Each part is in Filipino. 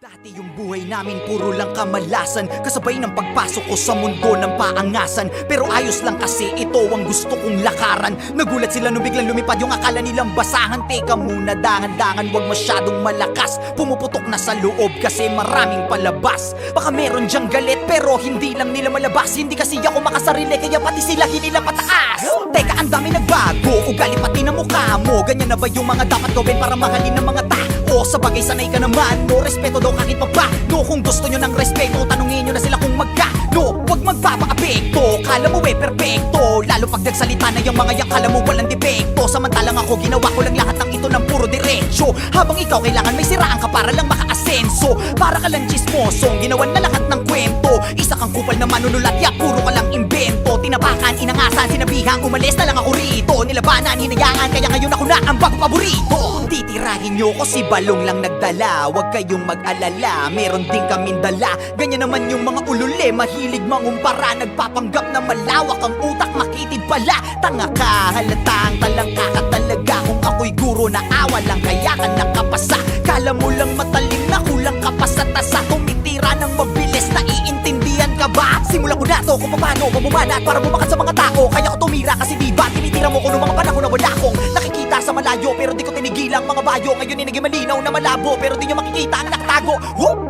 Dati yung buhay namin puro lang kamalasan, kasabay ng pagpasok ko sa mundo ng paangasan. Pero ayos lang kasi ito ang gusto kong lakaran. Nagulat sila nung biglang lumipad yung akala nilang basahan. Teka muna, dangan-dangan, wag masyadong malakas. Pumuputok na sa loob kasi maraming palabas. Baka meron dyang galit pero hindi lang nila malabas. Hindi kasi ako makasarili kaya pati sila hinila pataas. Teka, ang dami nagbago, ugali pati na mukha mo. Ganyan na ba yung mga dapat gawin para mahalin ng mga tao? Sa bagay sanay ka naman, no respeto daw kahit pa ba. No, kung gusto nyo ng respeto, tanungin nyo na sila kung magkano. Huwag magpapaapekto, kala mo perfecto. Lalo pag nagsalita na yung mga yang kala mo walang depekto. Samantalang ako ginawa ko lang lahat ng ito ng puro diretsyo. Habang ikaw kailangan may siraan ka para lang makaasenso. Para ka lang chismosong ginawan na lahat ng kwento. Isa kang kupal na manunulat, ya puro ka lang imbento. Tinapakan, inangasan, sinabihang umalis na lang ako rito. Nilabanan, hinayaan, kaya ngayon ako na ang bago paborito. Titirahin nyo ko si Balong lang nagdala. Huwag kayong mag-alala, meron din kaming dala. Ganyan naman yung mga ulule, mahilig mangumpara. Nagpapanggap na malawak ang utak, makitid pala. Tanga ka, halatang talangka ka talaga. Kung ako'y guro na awa lang, kaya ka nakapasa. Kala mo lang matalim na kulang ka pa sa tasa. Tumitira ng mabilis, naiintindihan ka ba? Simulan ko na to kung paano mamumana at para bumakat sa mga tao. Kaya ko tumira kasi diba tinitira mo ko noong mga panahon na wala akong nakikita sa malayo. Pero di ko tinigilang mga bayo. Ngayon naging malinaw na malabo, pero di nyo makikita ang nakatago.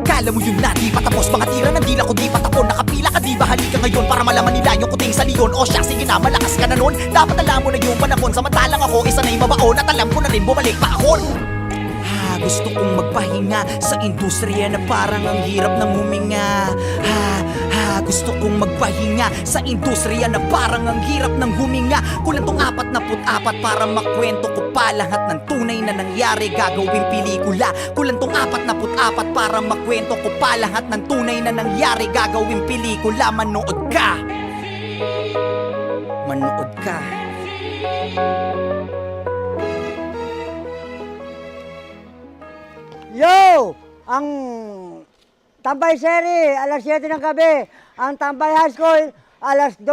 Kala mo yun na di patapos, mga tira ng dila ko di patapon. Nakapila ka di ba, halika ngayon para malaman nila yung kuting sa leon. O siya, sige na, malakas ka na nun. Dapat alam mo na yung panahon, samantalang ako isa na'y mabaon. At alam ko na rin bumalik pa ako. Gusto kong magpahinga sa industriya na parang ang hirap ng huminga. Gusto kong magpahinga sa industriya na parang ang hirap ng huminga. Kulang tong 44 para makwento ko pa lahat ng tunay na nangyari, gagawing pelikula. Kulang tong 44 para makwento ko pa lahat ng tunay na nangyari, gagawing pelikula. Manood ka. Manood ka. Yo! Ang Tambay Seri, alas 7 ng gabi. Ang Tambay High School, alas 2.